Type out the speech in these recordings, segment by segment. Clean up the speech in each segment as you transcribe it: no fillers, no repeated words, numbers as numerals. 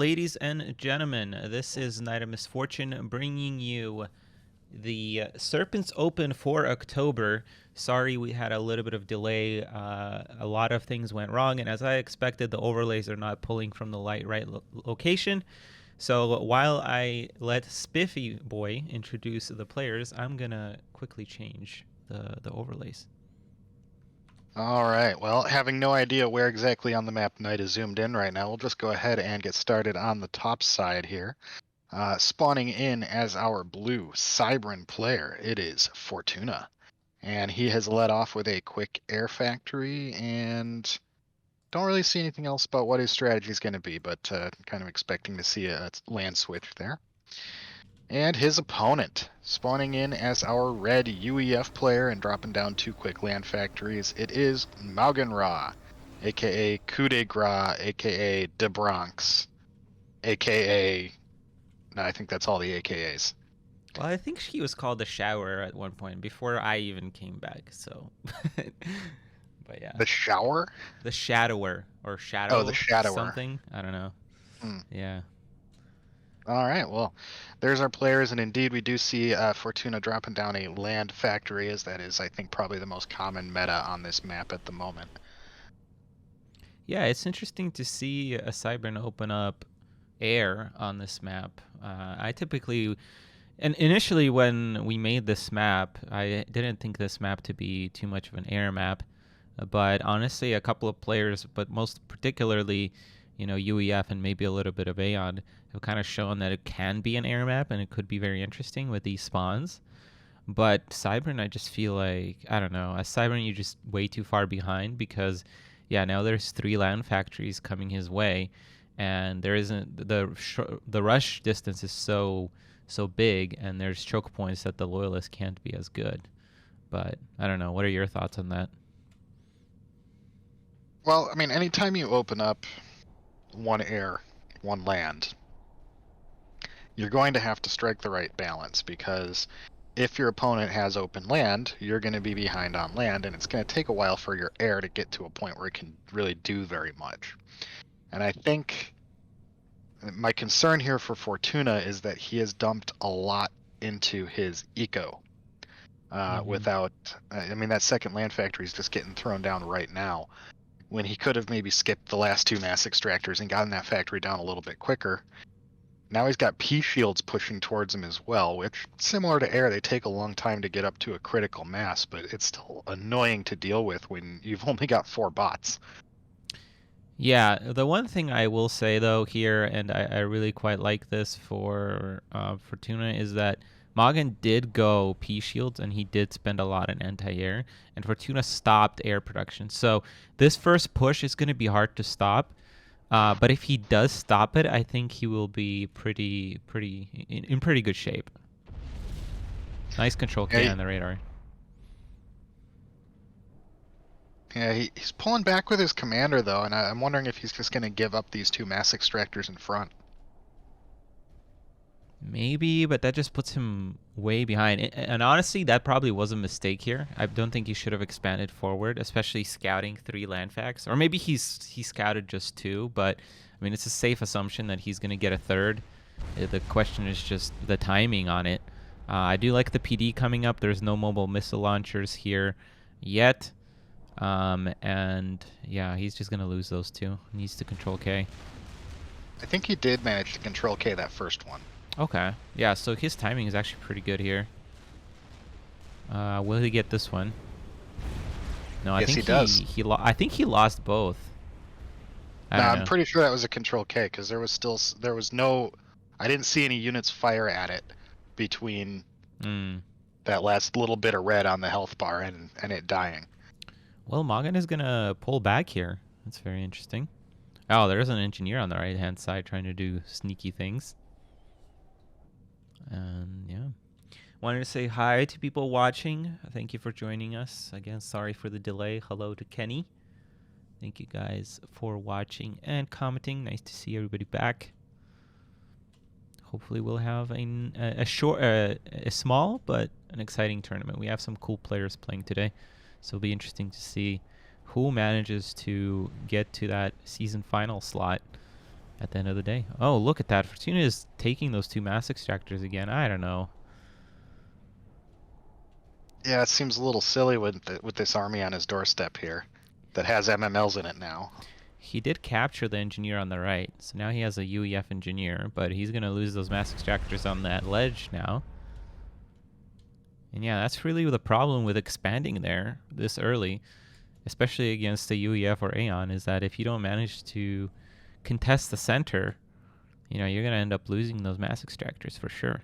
ladies and gentlemen. This is Night of Misfortune bringing you the Serpent's Open for October. Sorry we had a little bit of delay. A lot of things went wrong, and as I expected, the overlays are not pulling from the right location. So while I let Spiffy Boy introduce the players, I'm going to quickly change the overlays. All right, well, having no idea where exactly on the map Nite is zoomed in right now, we'll just go ahead and get started on the top side here. Spawning in as our blue Cybran player, it is Fortuna. And he has led off with a quick air factory, and don't really see anything else about what his strategy is going to be, but kind of expecting to see a land switch there. And his opponent, spawning in as our red UEF player and dropping down 2 quick land factories, it is Maugenra, aka Coup de Gras, aka De Bronx, aka... No, I think that's all the AKAs. Well, I think she was called the Shower at one point before I even came back, so... But yeah. The Shower? The Shadower, or Shadow Oh, the Shadower. something. I don't know. Yeah. All right, well, there's our players, and indeed we do see Fortuna dropping down a land factory, as that is, I think, probably the most common meta on this map at the moment. Yeah, it's interesting to see a Cybran open up air on this map. I typically... And initially when we made this map, I didn't think this map to be too much of an air map. But honestly, a couple of players, but most particularly, UEF and maybe a little bit of Aeon, have kind of shown that it can be an air map and it could be very interesting with these spawns. But Cybran, I just feel like, I don't know, as Cybran, you're just way too far behind because, yeah, now there's 3 land factories coming his way, and there isn't the rush distance is so big, and there's choke points that the loyalists can't be as good. But I don't know. What are your thoughts on that? Well, I mean, anytime you open up one air, one land, you're going to have to strike the right balance, because if your opponent has open land, you're going to be behind on land, and it's going to take a while for your air to get to a point where it can really do very much. And I think my concern here for Fortuna is that he has dumped a lot into his eco. Without, I mean, that second land factory is just getting thrown down right now, when he could have maybe skipped the last 2 mass extractors and gotten that factory down a little bit quicker. Now he's got P shields pushing towards him as well, which, similar to air, they take a long time to get up to a critical mass, but it's still annoying to deal with when you've only got 4 bots. Yeah, the one thing I will say though here, and I really quite like this for Fortuna, is that Magen did go P shields and he did spend a lot in anti-air, and Fortuna stopped air production. So this first push is going to be hard to stop, but if he does stop it, I think he will be in pretty good shape. Nice control K on the radar. Yeah, he's pulling back with his commander, though, and I'm wondering if he's just going to give up these 2 mass extractors in front. Maybe, but that just puts him way behind. And honestly, that probably was a mistake here. I don't think he should have expanded forward, especially scouting 3 land facts. Or maybe he scouted just 2, but I mean, it's a safe assumption that he's going to get a 3rd. The question is just the timing on it. I do like the PD coming up. There's no mobile missile launchers here yet. And yeah, he's just going to lose those 2. He needs to control K. I think he did manage to control K that first one. Okay. Yeah, so his timing is actually pretty good here. Will he get this one? No, yes, he does. I think he lost both. I'm pretty sure that was a control K, because there was no... I didn't see any units fire at it between that last little bit of red on the health bar and it dying. Well, Magen is going to pull back here. That's very interesting. Oh, there's an engineer on the right-hand side trying to do sneaky things. And yeah, wanted to say hi to people watching. Thank you for joining us. Again, sorry for the delay. Hello to Kenny. Thank you guys for watching and commenting. Nice to see everybody back. Hopefully we'll have a small but an exciting tournament. We have some cool players playing today, so it'll be interesting to see who manages to get to that season final slot. at the end of the day. Oh, look at that. Fortuna is taking those 2 mass extractors again. I don't know. Yeah, it seems a little silly with this army on his doorstep here that has MMLs in it now. He did capture the engineer on the right, so now he has a UEF engineer, but he's going to lose those mass extractors on that ledge now. And yeah, that's really the problem with expanding there this early, especially against a UEF or Aeon, is that if you don't manage to contest the center, you know, you're going to end up losing those mass extractors for sure.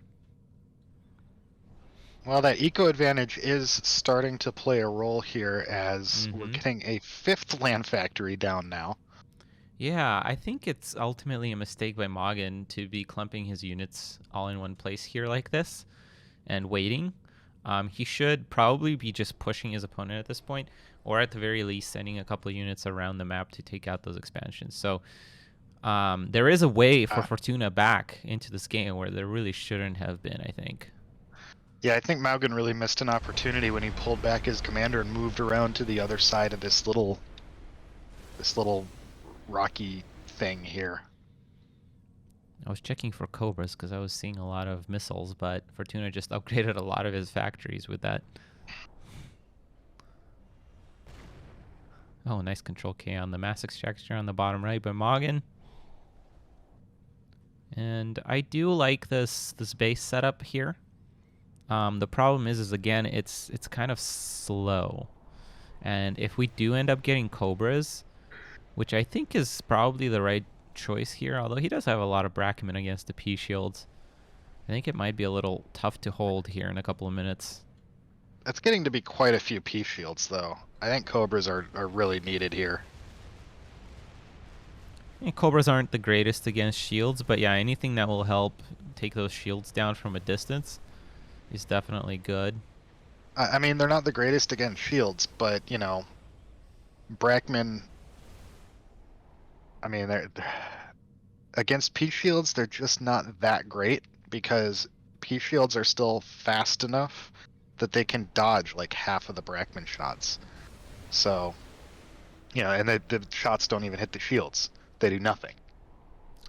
Well, that eco advantage is starting to play a role here as we're getting a 5th land factory down now. Yeah, I think it's ultimately a mistake by Mogin to be clumping his units all in one place here like this and waiting. He should probably be just pushing his opponent at this point, or at the very least sending a couple of units around the map to take out those expansions. So there is a way for Fortuna back into this game where there really shouldn't have been, I think. Yeah, I think Maugan really missed an opportunity when he pulled back his commander and moved around to the other side of this little rocky thing here. I was checking for Cobras because I was seeing a lot of missiles, but Fortuna just upgraded a lot of his factories with that. Oh, nice control K on the mass extractor on the bottom right by Mogin. And I do like this base setup here. The problem is again, it's kind of slow. And if we do end up getting Cobras, which I think is probably the right choice here, although he does have a lot of Brackman against the P shields, I think it might be a little tough to hold here in a couple of minutes. That's getting to be quite a few P shields, though. I think Cobras are really needed here. And Cobras aren't the greatest against shields, but yeah, anything that will help take those shields down from a distance is definitely good. I mean, they're not the greatest against shields, but, you know, Brackman, I mean, they're against P shields, they're just not that great because P shields are still fast enough that they can dodge like half of the Brackman shots. So, you know, and the shots don't even hit the shields. They do nothing.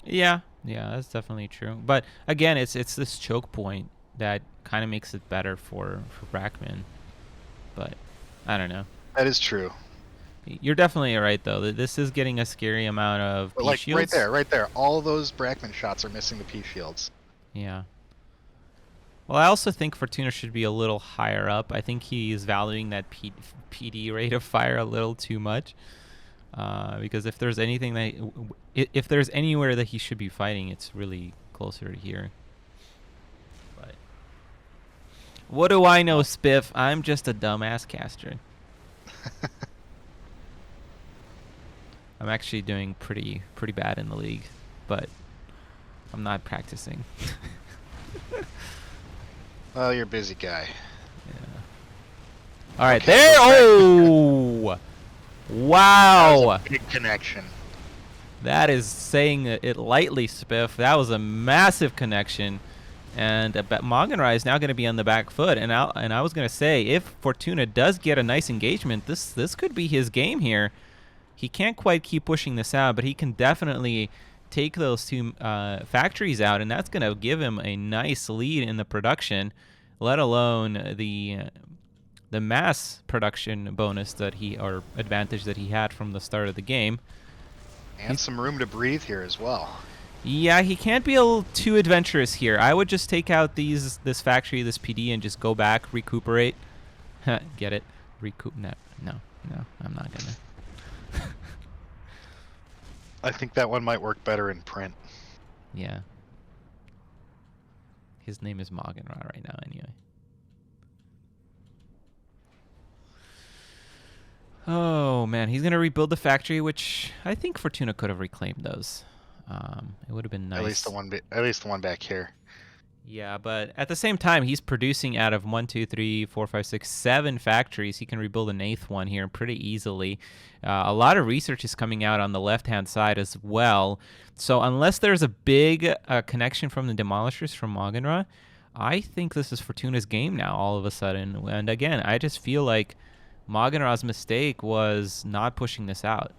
Yeah, that's definitely true. But again, it's this choke point that kind of makes it better for Brackman. But I don't know. That is true. You're definitely right, though. This is getting a scary amount of P shields. Right there. All those Brackman shots are missing the P shields. Yeah. Well, I also think Fortuna should be a little higher up. I think he is valuing that PD rate of fire a little too much. Because if there's anything if there's anywhere that he should be fighting, it's really closer to here. But what do I know, Spiff? I'm just a dumbass caster. I'm actually doing pretty bad in the league, but I'm not practicing. Well, you're a busy guy. Yeah. All right, okay, there. Oh, wow! That was a big connection. That is saying it lightly, Spiff. That was a massive connection, and Mogenrai is now going to be on the back foot. And I was going to say, if Fortuna does get a nice engagement, this could be his game here. He can't quite keep pushing this out, but he can definitely take those 2 factories out, and that's going to give him a nice lead in the production, let alone the mass production bonus or advantage that he had from the start of the game. And some room to breathe here as well. Yeah, he can't be a little too adventurous here. I would just take out this factory, this PD, and just go back, recuperate. Get it? Recoup? No, I'm not going to. I think that one might work better in print. Yeah. His name is Mogenra right now, anyway. Oh, man. He's going to rebuild the factory, which I think Fortuna could have reclaimed those. It would have been nice. At least the one back here. Yeah, but at the same time, he's producing out of 1, 2, 3, 4, 5, 6, 7 factories. He can rebuild an 8th one here pretty easily. A lot of research is coming out on the left-hand side as well. So unless there's a big connection from the Demolishers from Mogenra, I think this is Fortuna's game now all of a sudden. And again, I just feel like Mogenra's mistake was not pushing this out.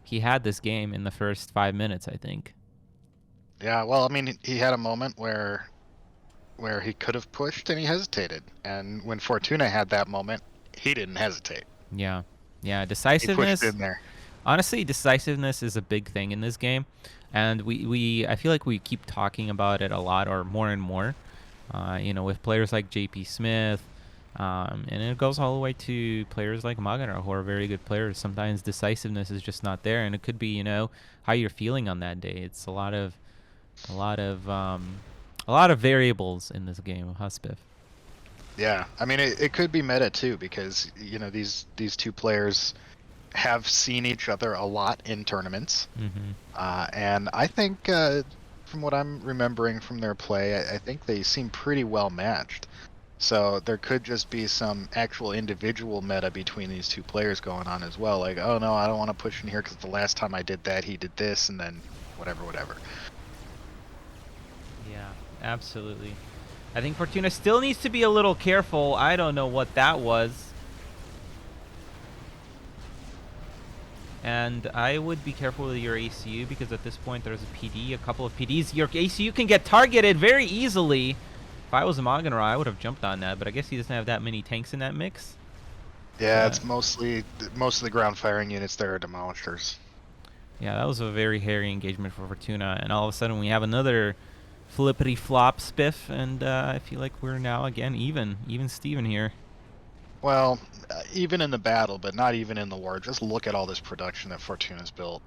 he had this game in the first 5 minutes, I think. Yeah, well, I mean, he had a moment where he could have pushed and he hesitated, and when Fortuna had that moment, he didn't hesitate. Yeah. Yeah, He pushed decisiveness. in there. Honestly, decisiveness is a big thing in this game, and I feel like we keep talking about it a lot, or more and more. With players like JP Smith, and it goes all the way to players like Magana, who are very good players. Sometimes decisiveness is just not there, and it could be how you're feeling on that day. It's a lot of a lot of variables in this game, huh, Spiff? Yeah, I mean, it could be meta too, because these two players have seen each other a lot in tournaments, and I think from what I'm remembering from their play, I think they seem pretty well matched. So there could just be some actual individual meta between these two players going on as well. Like, oh no, I don't want to push in here because the last time I did that, he did this, and then whatever. Yeah, absolutely. I think Fortuna still needs to be a little careful. I don't know what that was. And I would be careful with your ACU, because at this point there's a PD, a couple of PDs. Your ACU can get targeted very easily. If I was a Magenra, I would have jumped on that, but I guess he doesn't have that many tanks in that mix. Yeah, it's most of the ground firing units there are demolishers. Yeah, that was a very hairy engagement for Fortuna, and all of a sudden we have another flippity flop spiff, and I feel like we're now again even Steven here. Well, even in the battle, but not even in the war. Just look at all this production that Fortuna's built.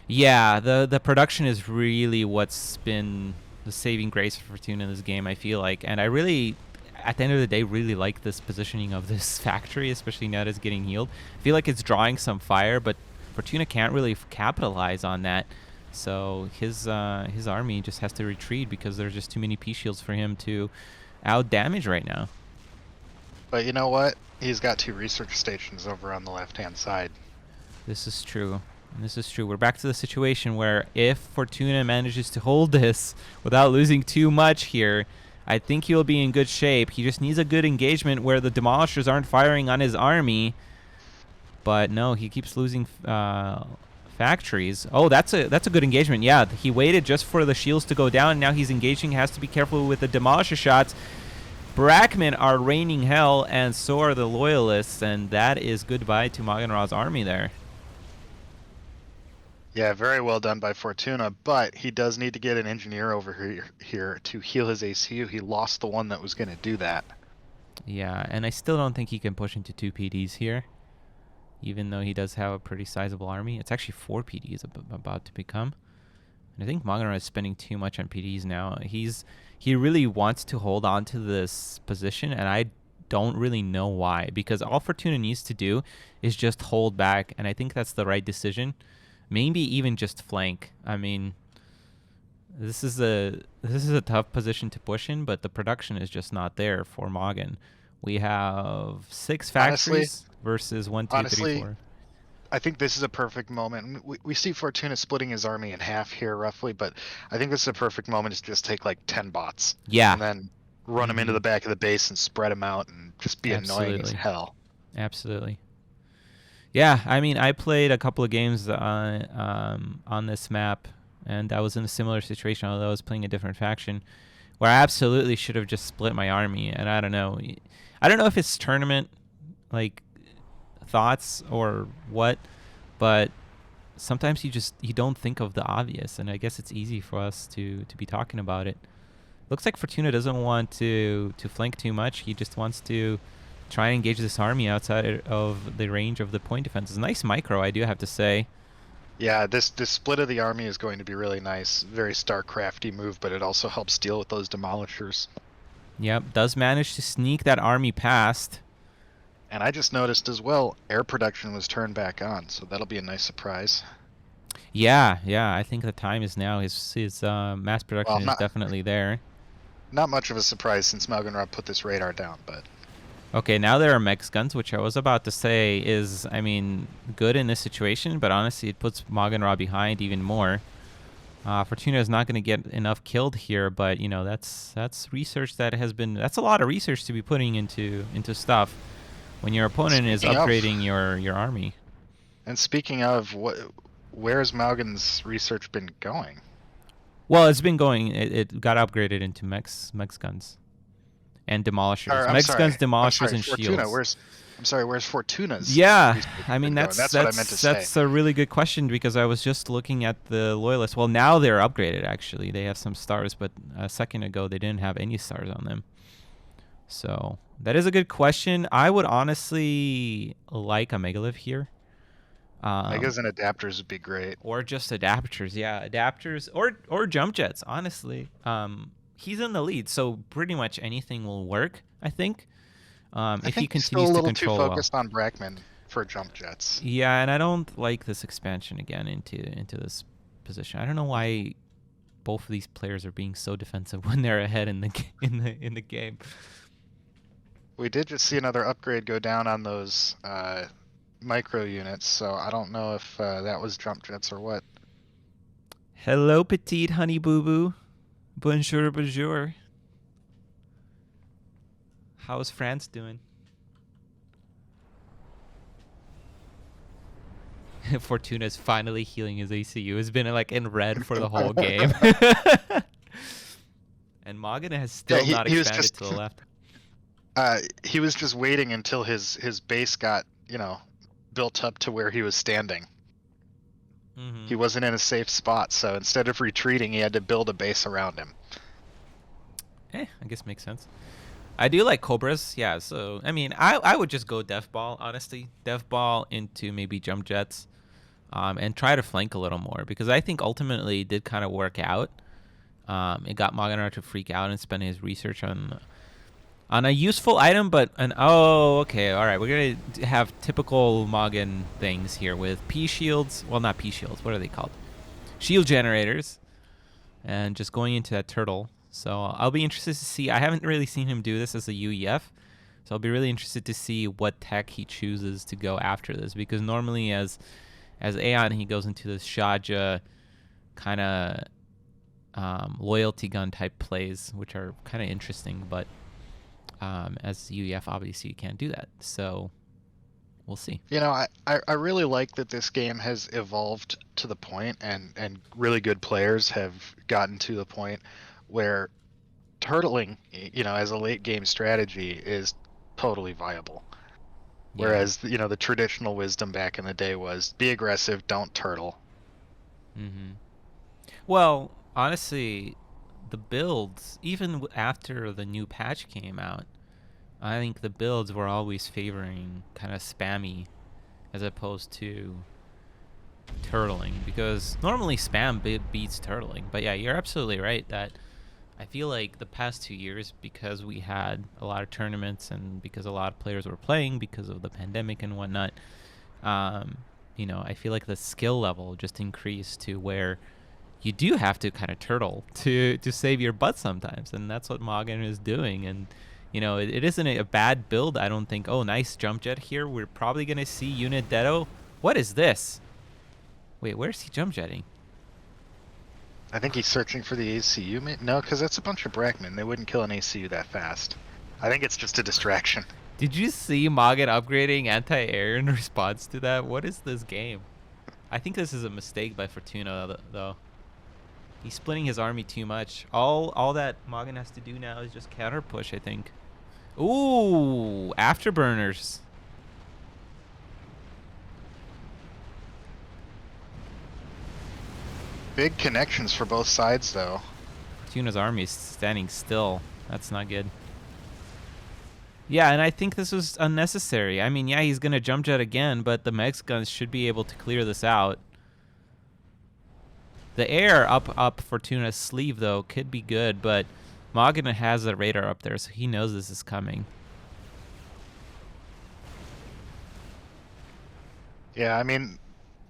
Yeah, the production is really what's been the saving grace for Fortuna in this game, I feel like. And I really, at the end of the day, really like this positioning of this factory, especially now that it's getting healed. I feel like it's drawing some fire, but Fortuna can't really capitalize on that. So his army just has to retreat, because there's just too many P-shields for him to out-damage right now. But you know what? He's got 2 research stations over on the left-hand side. This is true. This is true. We're back to the situation where if Fortuna manages to hold this without losing too much here, I think he'll be in good shape. He just needs a good engagement where the Demolishers aren't firing on his army. But no, he keeps losing factories. Oh, that's a good engagement. Yeah, he waited just for the shields to go down. Now he's engaging. Has to be careful with the Demolisher shots. Brackmen are raining hell, and so are the Loyalists, and that is goodbye to Magenra's army there. Yeah, very well done by Fortuna, but he does need to get an engineer over here to heal his ACU. He lost the one that was going to do that. Yeah, and I still don't think he can push into 2 PDs here, even though he does have a pretty sizable army. It's actually 4 PDs about to become. And I think Magenra is spending too much on PDs now. He really wants to hold on to this position, and I don't really know why, because all Fortuna needs to do is just hold back, and I think that's the right decision. Maybe even just flank. I mean, this is a tough position to push in, but the production is just not there for Magen. We have 6 factories versus 1, 2, 3, 4. I think this is a perfect moment. We see Fortuna splitting his army in half here, roughly, but I think this is a perfect moment to just take like 10 bots. Yeah. And then run them into the back of the base and spread them out and just be annoying as hell. Absolutely. Yeah, I mean, I played a couple of games on this map, and I was in a similar situation, although I was playing a different faction, where I absolutely should have just split my army. And I don't know if it's tournament like thoughts or what, but sometimes you don't think of the obvious, and I guess it's easy for us to be talking about it. Looks like Fortuna doesn't want to flank too much. He just wants to try and engage this army outside of the range of the point defense. It's a nice micro, I do have to say. Yeah, this split of the army is going to be really nice. Very StarCrafty move, but it also helps deal with those demolishers. Yep, does manage to sneak that army past. And I just noticed as well, air production was turned back on, so that'll be a nice surprise. Yeah, I think the time is now. His mass production is definitely there. Not much of a surprise since Magenra put this radar down, but... Okay, now there are Mex guns, which I was about to say is, I mean, good in this situation, but honestly, it puts Magenra behind even more. Fortuna is not going to get enough killed here, but, you know, that's research that has been... That's a lot of research to be putting into stuff when your opponent is upgrading your army. And speaking of, where's Malgan's research been going? Well, it's been going. It got upgraded into mechs guns and demolishers. Or Mechs guns, I'm demolishers, sorry, and Fortuna. shields. Where's Fortuna's Yeah, research I mean been going? that's That's what I meant to that's say. that's a really good question because I was just looking at the loyalists. Well, now they're upgraded. Actually, they have some stars, but a second ago they didn't have any stars on them. So that is a good question. I would honestly like a megalith here. Megas and adapters would be great. Or just adapters, yeah, adapters or jump jets. Honestly, he's in the lead, so pretty much anything will work. I think. I If he think he's still a continues to little too control well. focused on Brackman for jump jets. Yeah, and I don't like this expansion again into this position. I don't know why both of these players are being so defensive when they're ahead in the game. We did just see another upgrade go down on those micro units, so I don't know if that was jump jets or what. Hello, petite honey boo boo. Bonjour, bonjour. How's France doing? Fortuna is finally healing his ACU. It's been like in red for the whole game. And Morgan has still not expanded to the left. He was just waiting until his base got, built up to where he was standing. Mm-hmm. He wasn't in a safe spot, so instead of retreating, he had to build a base around him. I guess makes sense. I do like Cobras, yeah. So I mean, I would just go Death Ball, honestly. Death Ball into maybe jump jets, and try to flank a little more because I think ultimately it did kind of work out. It got Maganar to freak out and spend his research on a useful item, but okay, all right. We're gonna have typical Morgan things here with P shields. Well, not P shields. What are they called? Shield generators, and just going into that turtle. So I'll be interested to see. I haven't really seen him do this as a UEF, so I'll be really interested to see what tech he chooses to go after this. Because normally, as Aeon, he goes into this Shaja kind of loyalty gun type plays, which are kind of interesting. But as UEF, obviously, you can't do that. So we'll see. I really like that this game has evolved to the point, and really good players have gotten to the point where turtling, as a late game strategy is totally viable. Yeah. Whereas, the traditional wisdom back in the day was be aggressive, don't turtle. Mm-hmm. Well, honestly, the builds, even after the new patch came out, I think the builds were always favoring kind of spammy as opposed to turtling, because normally spam beats turtling. But yeah, you're absolutely right that I feel like the past 2 years, because we had a lot of tournaments and because a lot of players were playing because of the pandemic and whatnot, I feel like the skill level just increased to where you do have to kind of turtle to save your butt sometimes, and that's what Morgan is doing. And it isn't a bad build, I don't think. Oh, nice jump jet here. We're probably gonna see unit Dedo. What is this? Wait, where's he jump jetting? I think he's searching for the ACU. No, because that's a bunch of Brackman. They wouldn't kill an ACU that fast. I think it's just a distraction. Did you see Morgan upgrading anti-air in response to that? What is this game? I think this is a mistake by Fortuna, though. He's splitting his army too much. All that Morgan has to do now is just counter push, I think. Ooh, afterburners. Big connections for both sides, though. Fortuna's army is standing still. That's not good. Yeah, and I think this was unnecessary. I mean, yeah, he's going to jump jet again, but the Mex guns should be able to clear this out. The air up Fortuna's sleeve, though, could be good, but Morgan has a radar up there, so he knows this is coming. Yeah, I mean,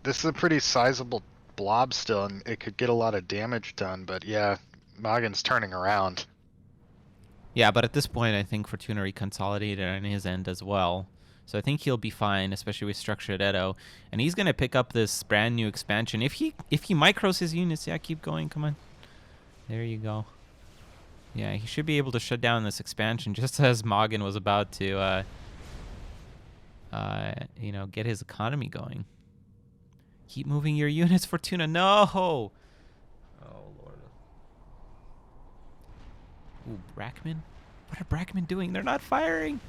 this is a pretty sizable blob still, and it could get a lot of damage done, but yeah, Morgan's turning around. Yeah, but at this point, I think Fortuna reconsolidated on his end as well. So I think he'll be fine, especially with Structured Edo. And he's going to pick up this brand new expansion. If he micros his units, yeah, keep going, come on. There you go. Yeah, he should be able to shut down this expansion just as Morgan was about to, get his economy going. Keep moving your units, Fortuna. No! Oh, Lord. Ooh, Brackman? What are Brackman doing? They're not firing.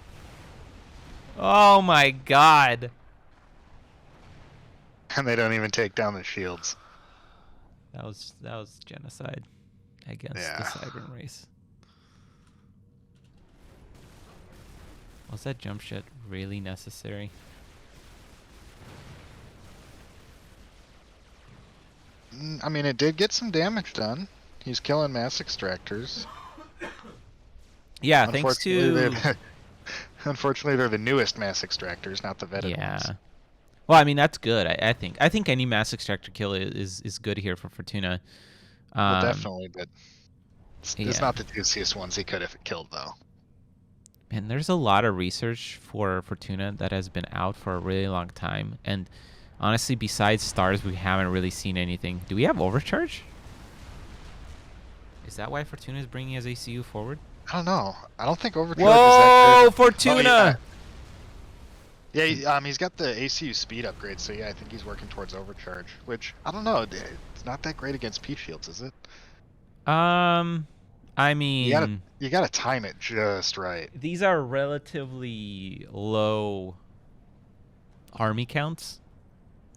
Oh, my God. And they don't even take down the shields. That was genocide against the Cybern race. Was that jump shot really necessary? I mean, it did get some damage done. He's killing mass extractors. Yeah, thanks to... Unfortunately, they're the newest mass extractors, not the veteran ones. Yeah. Well, I mean, that's good, I think. I think any mass extractor kill is good here for Fortuna. Well, definitely, but it's yeah. not the juiciest ones he could have killed, though. And there's a lot of research for Fortuna that has been out for a really long time. And honestly, besides stars, we haven't really seen anything. Do we have overcharge? Is that why Fortuna is bringing his ACU forward? I don't know. I don't think overcharge Whoa, is that good. Fortuna! Oh, yeah, he's got the ACU speed upgrade, so yeah, I think he's working towards overcharge. Which, I don't know, it's not that great against P shields, is it? I mean... You gotta time it just right. These are relatively low army counts,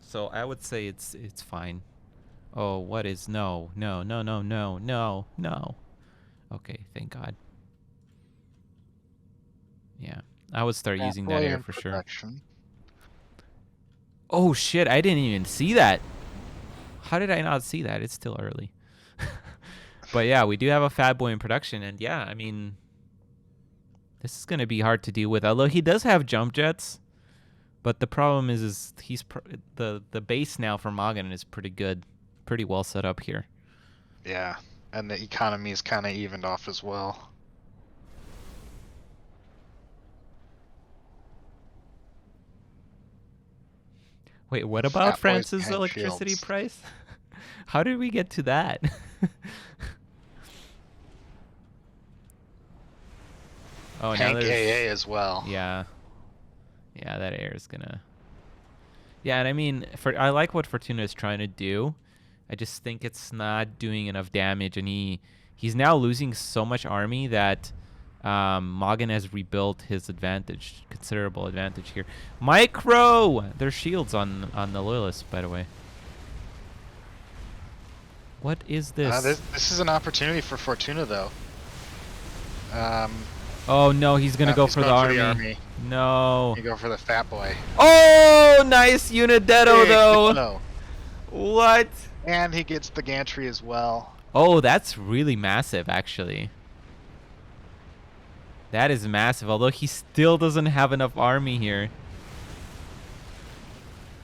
so I would say it's fine. Oh, what is... No. Okay, thank God. Yeah, I would start using that air for sure. Oh shit, I didn't even see that. How did I not see that? It's still early. But yeah, we do have a Fat Boy in production, and yeah, I mean, this is going to be hard to deal with. Although he does have jump jets, but the problem is he's the base now for Magen is pretty good, pretty well set up here. Yeah, and the economy is kind of evened off as well. Wait, what about France's electricity price? How did we get to that? Oh, Tank AA as well. Yeah. Yeah, that air is gonna... Yeah, and I mean, I like what Fortuna is trying to do. I just think it's not doing enough damage, and he's now losing so much army that Magen has rebuilt his advantage, considerable advantage here. Micro! There's shields on the Loyalists, by the way. What is this? This is an opportunity for Fortuna, though. Oh no, he's gonna go for the army. No. You go for the Fat Boy. Oh, nice Unidetto though. What? And he gets the gantry as well. Oh, that's really massive, actually. That is massive, although he still doesn't have enough army here.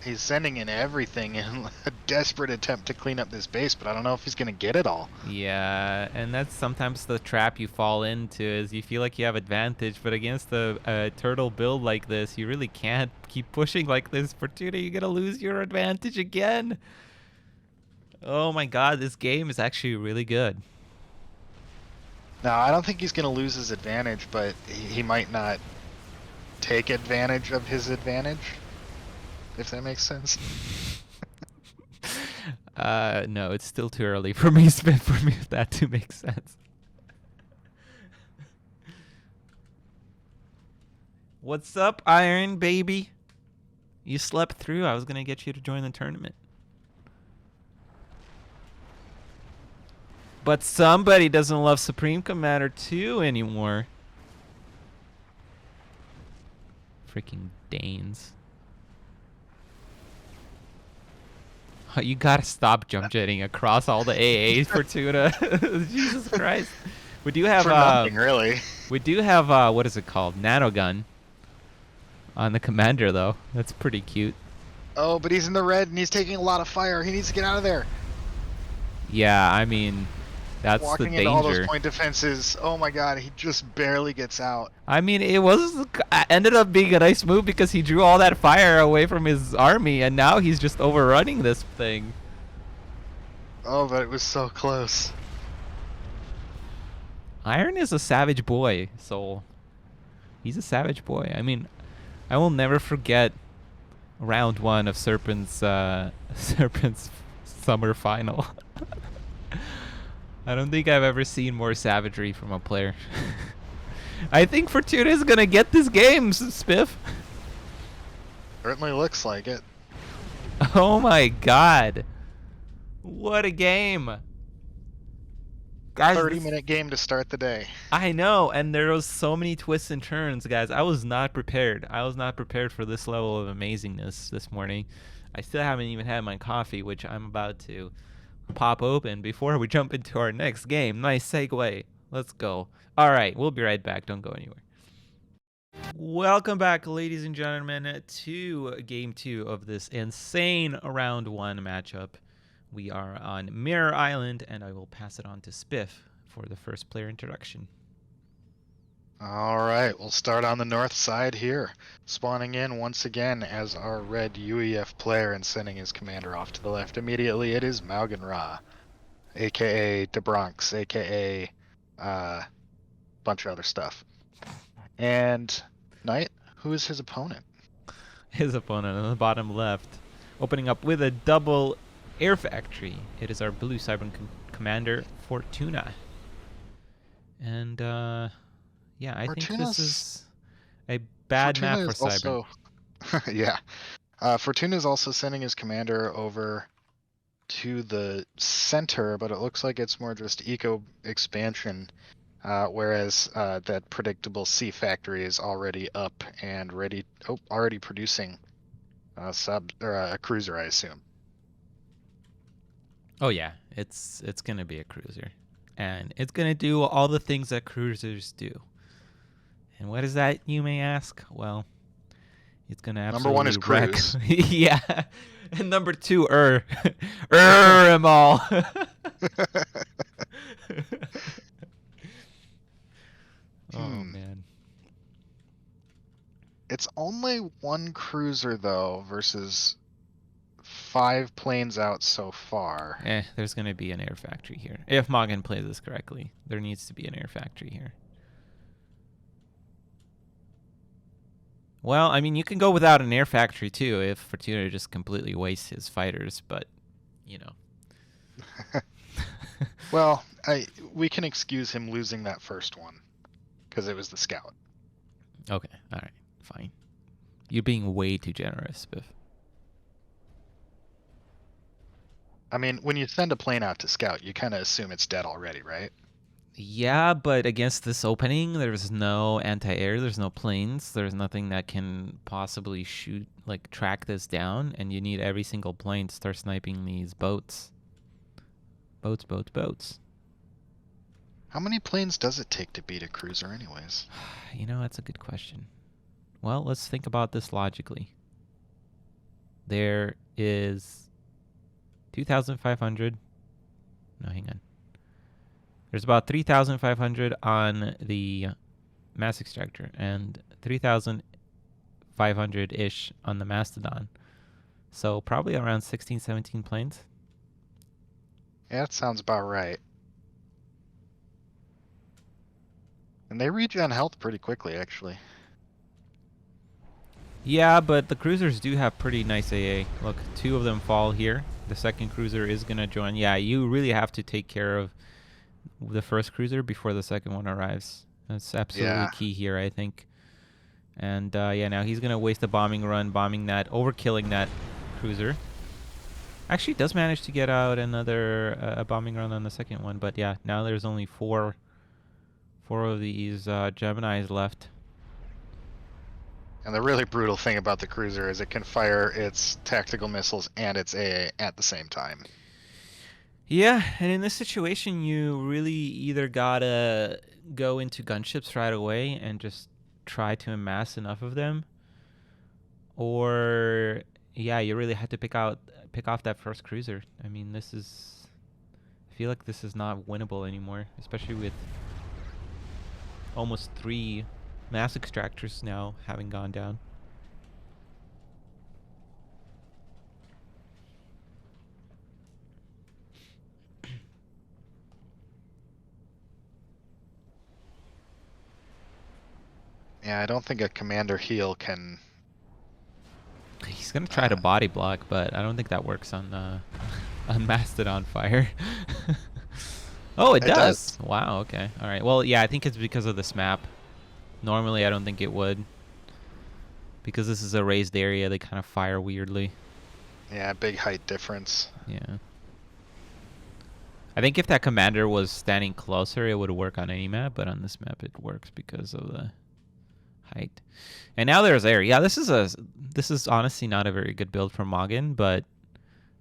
He's sending in everything in a desperate attempt to clean up this base, but I don't know if he's going to get it all. Yeah, and that's sometimes the trap you fall into, is you feel like you have advantage, but against a turtle build like this, you really can't keep pushing like this. Fortuna, you're going to lose your advantage again. Oh my god, this game is actually really good. No, I don't think he's going to lose his advantage, but he might not take advantage of his advantage. If that makes sense. No, it's still too early for me for that to make sense. What's up, Iron Baby? You slept through. I was gonna get you to join the tournament. But somebody doesn't love Supreme Commander 2 anymore. Freaking Danes. You gotta stop jump jetting across all the AAs, Fortuna. Jesus Christ. We do have nothing, really. We do have what is it called? Nanogun on the commander though. That's pretty cute. Oh, but he's in the red and he's taking a lot of fire. He needs to get out of there. Yeah, I mean, that's the danger. Walking into all those point defenses. Oh my god, he just barely gets out. I mean, it ended up being a nice move because he drew all that fire away from his army, and now he's just overrunning this thing. Oh, but it was so close. Iron is a savage boy, Soul. He's a savage boy. I mean, I will never forget round one of Serpent's Serpent's summer final. I don't think I've ever seen more savagery from a player. I think Fortuna is gonna get this game, Spiff. Certainly looks like it. Oh my god. What a game. Guys, 30-minute game to start the day. I know, and there was so many twists and turns, guys. I was not prepared. I was not prepared for this level of amazingness this morning. I still haven't even had my coffee, which I'm about to pop open before we jump into our next game. Nice segue. Let's go. All right, we'll be right back. Don't go anywhere. Welcome back, ladies and gentlemen, to Game 2 of this insane Round 1 matchup. We are on Mirror Island, and I will pass it on to Spiff for the first player introduction. All right, we'll start on the north side here. Spawning in once again as our red UEF player and sending his commander off to the left immediately, it is Maugan Ra, aka DeBronx, aka bunch of other stuff. And Nite, who is his opponent? His opponent on the bottom left, opening up with a double air factory. It is our blue Cyber commander, Fortuna. And yeah, I think this is a bad Fortuna map for Cyber. Yeah. Fortuna is also sending his commander over to the center, but it looks like it's more just eco expansion, whereas that predictable C factory is already up and ready, already producing a cruiser, I assume. Oh yeah, it's gonna be a cruiser, and it's gonna do all the things that cruisers do. And what is that, you may ask? Well, it's gonna absolutely Number one is wreck. cruise. Yeah, and number two, them all. Oh man. It's only one cruiser though versus 5 planes out so far. There's gonna be an air factory here. If Morgan plays this correctly, there needs to be an air factory here. Well, I mean, you can go without an air factory too if Fortuna just completely wastes his fighters, but you know. Well, we can excuse him losing that first one because it was the scout. Okay, all right, fine. You're being way too generous, Biff. I mean, when you send a plane out to scout, you kind of assume it's dead already, right? Yeah, but against this opening, there's no anti-air, there's no planes, there's nothing that can possibly track this down, and you need every single plane to start sniping these boats. Boats. How many planes does it take to beat a cruiser anyways? You know, that's a good question. Well, let's think about this logically. There is 2,500. No, hang on. There's about 3,500 on the mass extractor and 3,500-ish on the mastodon. So probably around 16, 17 planes. Yeah, that sounds about right. And they regen health pretty quickly, actually. Yeah, but the cruisers do have pretty nice AA. Look, 2 of them fall here. The second cruiser is going to join. Yeah, you really have to take care of the first cruiser before the second one arrives. That's absolutely key here, I think. And yeah, now he's going to waste a bombing run, overkilling that cruiser. Actually, does manage to get out another a bombing run on the second one, but yeah, now there's only four of these Geminis left. And the really brutal thing about the cruiser is it can fire its tactical missiles and its AA at the same time. Yeah, and in this situation, you really either gotta go into gunships right away and just try to amass enough of them, or yeah, you really have to pick off that first cruiser. I mean, I feel like this is not winnable anymore, especially with almost 3 mass extractors now having gone down. Yeah, I don't think a commander heal can He's gonna try to body block, but I don't think that works on on Mastodon Fire. Oh, it It does. does. Wow. Okay. All right. Well, yeah, I think it's because of this map. Normally, I don't think it would, because this is a raised area. They kind of fire weirdly. Yeah, big height difference. Yeah. I think if that commander was standing closer, it would work on any map, but on this map, it works because of the height. And now there's air. Yeah, this is honestly not a very good build for Mogin, but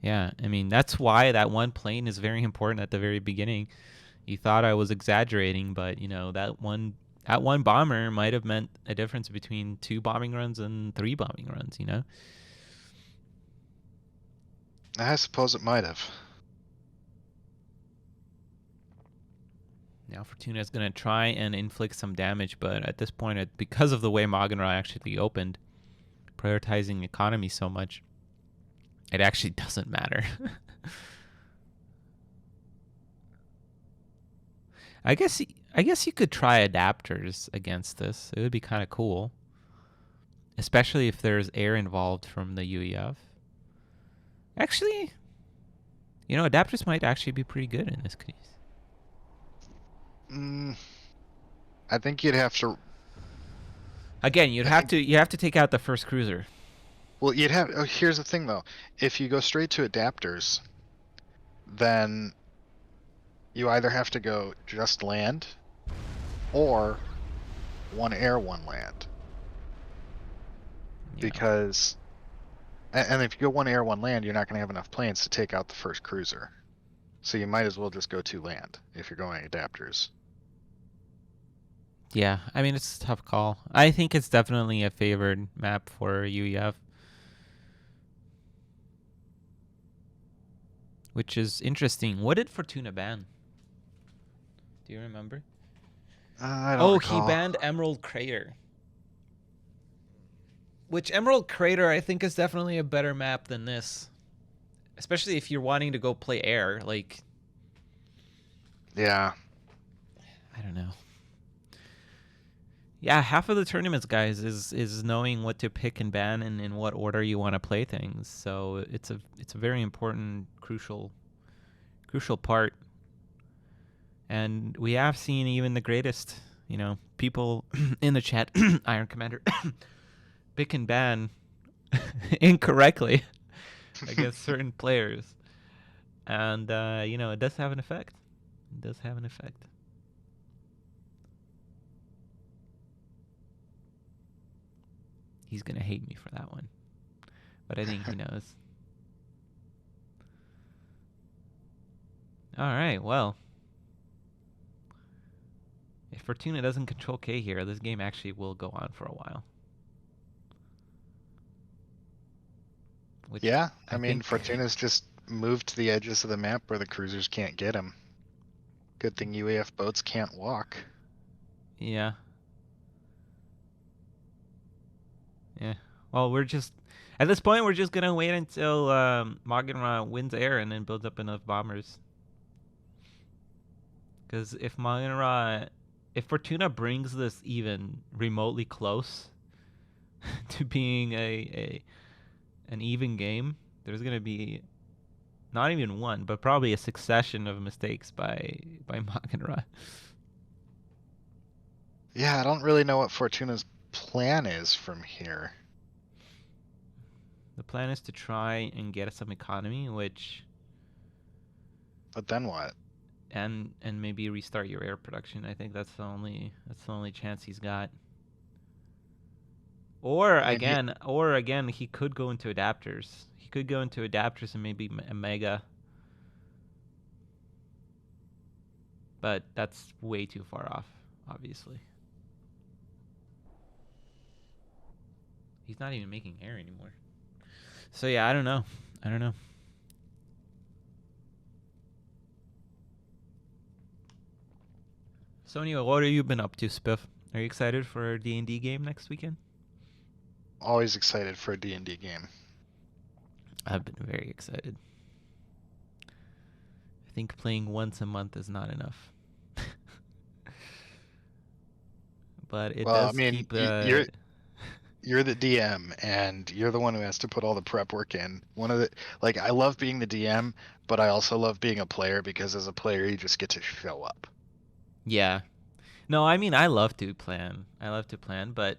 yeah, I mean that's why that one plane is very important at the very beginning. You thought I was exaggerating, but you know that one bomber might have meant a difference between 2 bombing runs and 3 bombing runs. You know. I suppose it might have. Now Fortuna is going to try and inflict some damage, but at this point, because of the way Magenra actually opened, prioritizing economy so much, it actually doesn't matter. I guess you could try adapters against this. It would be kind of cool, especially if there's air involved from the UEF. Actually, you know, adapters might actually be pretty good in this case. I think you'd have to. Again, you have to take out the first cruiser. Well, you'd have. Oh, here's the thing, though. If you go straight to adapters, then you either have to go just land, or 1 air, 1 land. Yeah. Because, and if you go 1 air, 1 land, you're not going to have enough planes to take out the first cruiser. So you might as well just go 2 land if you're going adapters. Yeah, I mean, it's a tough call. I think it's definitely a favored map for UEF. Which is interesting. What did Fortuna ban? Do you remember? I don't recall. He banned Emerald Crater. Which Emerald Crater, I think, is definitely a better map than this. Especially if you're wanting to go play air. Like, yeah. I don't know. Yeah, half of the tournaments, guys, is knowing what to pick and ban and in what order you want to play things. So it's a very important, crucial part. And we have seen even the greatest, you know, people in the chat, Iron Commander, pick and ban incorrectly against certain players. And, you know, it does have an effect. It does have an effect. He's going to hate me for that one. But I think he knows. All right, well. If Fortuna doesn't control K here, this game actually will go on for a while. Yeah, I mean, Fortuna's just moved to the edges of the map where the cruisers can't get him. Good thing UAF boats can't walk. Yeah. Yeah. Well, at this point, we're just going to wait until Magenra wins air and then builds up enough bombers. Because if Fortuna brings this even remotely close to being an even game, there's going to be not even one, but probably a succession of mistakes by Magenra. Yeah, I don't really know what Fortuna's plan is from here. The plan is to try and get some economy, which... But then what? And maybe restart your air production. I think that's the only chance he's got. Or again, he could go into adapters. He could go into adapters and maybe a mega. But that's way too far off, obviously. He's not even making air anymore. So yeah, I don't know. Sonia, what have you been up to, Spiff? Are you excited for a D&D game next weekend? Always excited for a D&D game. I've been very excited. I think playing once a month is not enough. But it does keep... you're the DM and you're the one who has to put all the prep work in. I love being the DM, but I also love being a player because as a player you just get to show up. Yeah. No, I mean I love to plan. But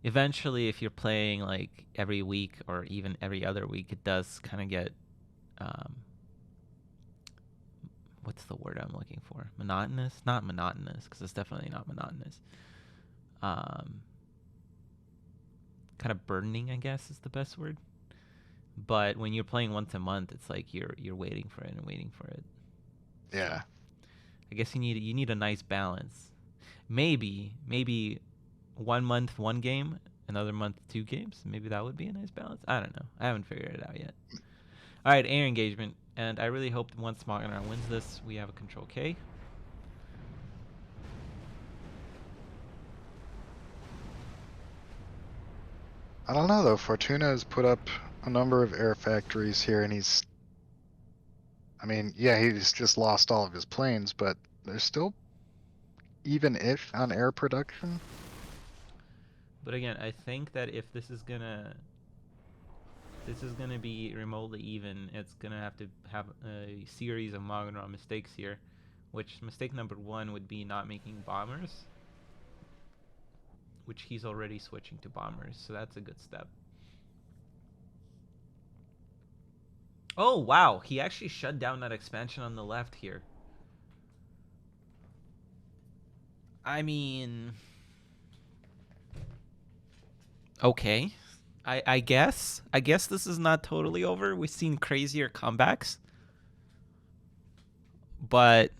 eventually if you're playing like every week or even every other week, it does kind of get what's the word I'm looking for? Monotonous? Not monotonous, because it's definitely not monotonous. Kind of burdening, I guess, is the best word. But when you're playing once a month, it's like you're waiting for it and waiting for it. Yeah. So I guess you need a nice balance. Maybe 1 month 1 game, another month 2 games. Maybe that would be a nice balance. I don't know. I haven't figured it out yet. All right, air engagement, and I really hope once Magnar wins this, we have a control K. I don't know though. Fortuna has put up a number of air factories here, and he's just lost all of his planes, but there's still even-ish on air production. But again, I think that if this is gonna be remotely even, it's gonna have to have a series of Magnar mistakes here, which mistake number 1 would be not making bombers, which he's already switching to bombers, so that's a good step. Oh wow, he actually shut down that expansion on the left here. I mean, okay. I guess this is not totally over. We've seen crazier comebacks, but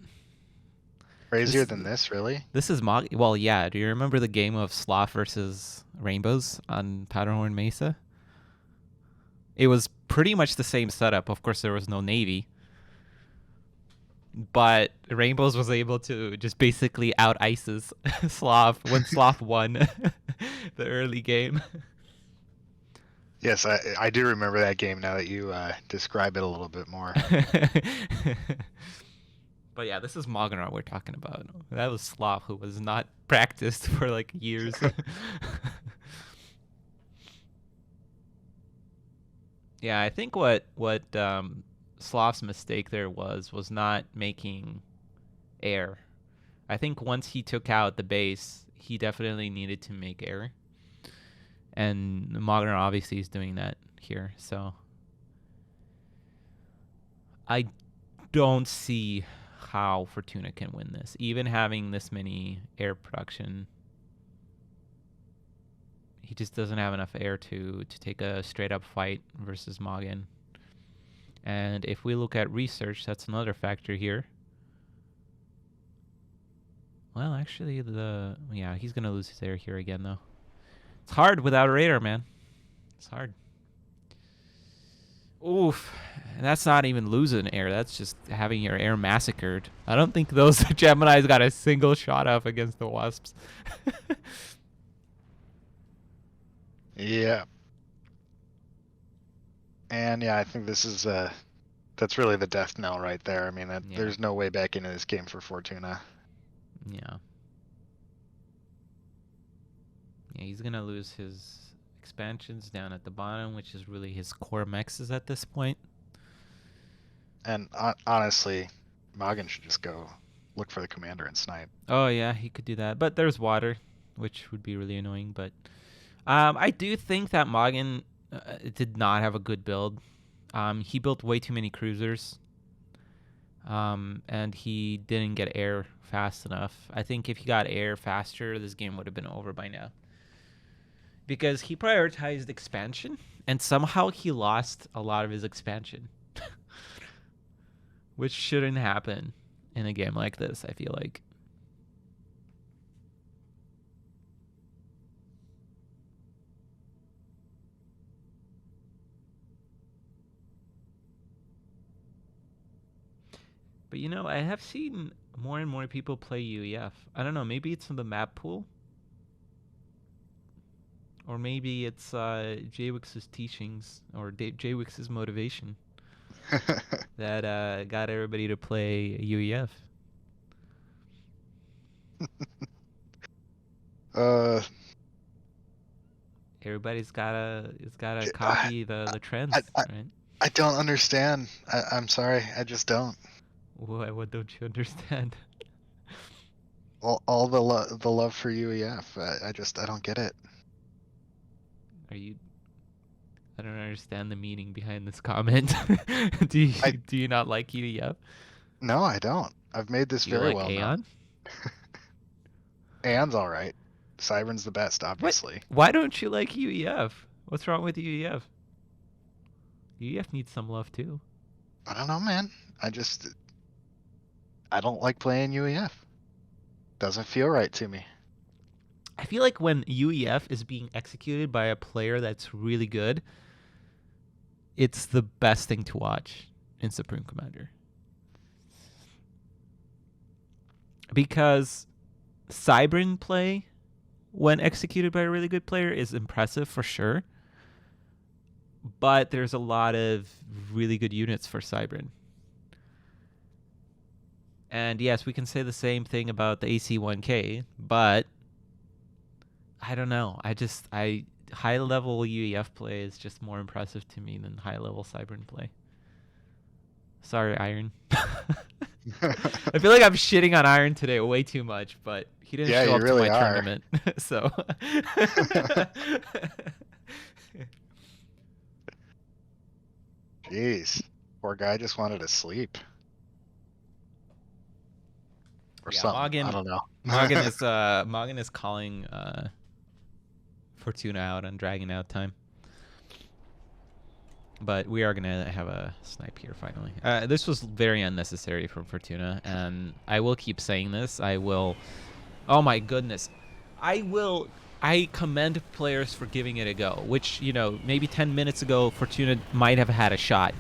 Crazier than this, really? This is well, yeah. Do you remember the game of Sloth versus Rainbows on Powderhorn Mesa? It was pretty much the same setup. Of course, there was no Navy, but Rainbows was able to just basically out ISIS Sloth when Sloth won the early game. Yes, I do remember that game now that you describe it a little bit more. But yeah, this is Magnar we're talking about. That was Sloth, who was not practiced for like years. Yeah, I think what Sloth's mistake there was not making air. I think once he took out the base, he definitely needed to make air. And Magnar obviously is doing that here, so I don't see how Fortuna can win this. Even having this many air production, he just doesn't have enough air to take a straight up fight versus Magen. And if we look at research, that's another factor here. Well, actually, he's gonna lose his air here again, though. It's hard without a radar, man. It's hard. Oof. And that's not even losing air. That's just having your air massacred. I don't think those Geminis got a single shot off against the Wasps. Yeah. And yeah, I think this is that's really the death knell right there. I mean, there's no way back into this game for Fortuna. Yeah. Yeah, he's gonna lose his expansions down at the bottom, which is really his core mexes at this point. And honestly, Magen should just go look for the commander and snipe. Oh yeah, he could do that, but there's water, which would be really annoying. But I do think that Magen did not have a good build. He built way too many cruisers, and he didn't get air fast enough. I think if he got air faster, this game would have been over by now. Because he prioritized expansion, and somehow he lost a lot of his expansion. Which shouldn't happen in a game like this, I feel like. But I have seen more and more people play UEF. I don't know, maybe it's in the map pool. Or maybe it's Jwix's teachings or Jwix's motivation that got everybody to play UEF. Everybody's gotta I, copy the I, trends, I, right? I don't understand. I'm sorry. I just don't. What don't you understand? All the love for UEF. I don't get it. Are you? I don't understand the meaning behind this comment. do I you do you not like UEF? No, I don't. I've made this Do you very like well known. Aeon? Aeon's all right. Cybern's the best, What? obviously. Why don't you like UEF? What's wrong with UEF? UEF needs some love too. I don't know, man. I don't like playing UEF. Doesn't feel right to me. I feel like when UEF is being executed by a player that's really good, it's the best thing to watch in Supreme Commander. Because Cybern play, when executed by a really good player, is impressive for sure. But there's a lot of really good units for Cybern. And yes, we can say the same thing about the AC1K, but I don't know. I high level UEF play is just more impressive to me than high level Cybern play. Sorry, Iron. I feel like I'm shitting on Iron today way too much, but he didn't Yeah, show you up to really my are. tournament, so. Jeez. Poor guy just wanted to sleep. Or Yeah, something. I don't know. Morgan is calling Fortuna out on Dragon Out time. But we are gonna have a snipe here finally. This was very unnecessary from Fortuna, and I will keep saying this. I will. Oh my goodness, I commend players for giving it a go. Which, you know, maybe 10 minutes ago Fortuna might have had a shot,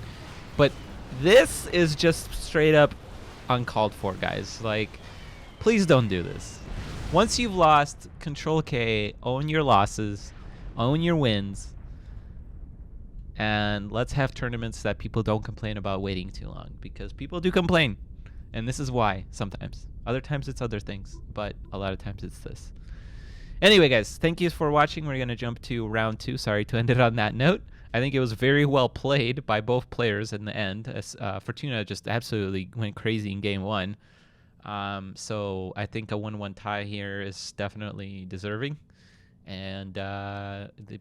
but this is just straight up uncalled for, guys. Like, please don't do this. Once you've lost, control K, own your losses, own your wins. And let's have tournaments that people don't complain about waiting too long, because people do complain. And this is why sometimes. Other times it's other things, but a lot of times it's this. Anyway, guys, thank you for watching. We're going to jump to round 2. Sorry to end it on that note. I think it was very well played by both players in the end. Fortuna just absolutely went crazy in game 1. So I think a 1-1 tie here is definitely deserving. And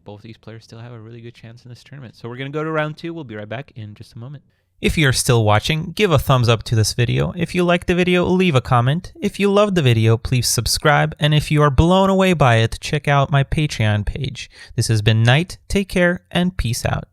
both these players still have a really good chance in this tournament. So we're going to go to round 2. We'll be right back in just a moment. If you're still watching, give a thumbs up to this video. If you liked the video, leave a comment. If you loved the video, please subscribe. And if you are blown away by it, check out my Patreon page. This has been Nite. Take care and peace out.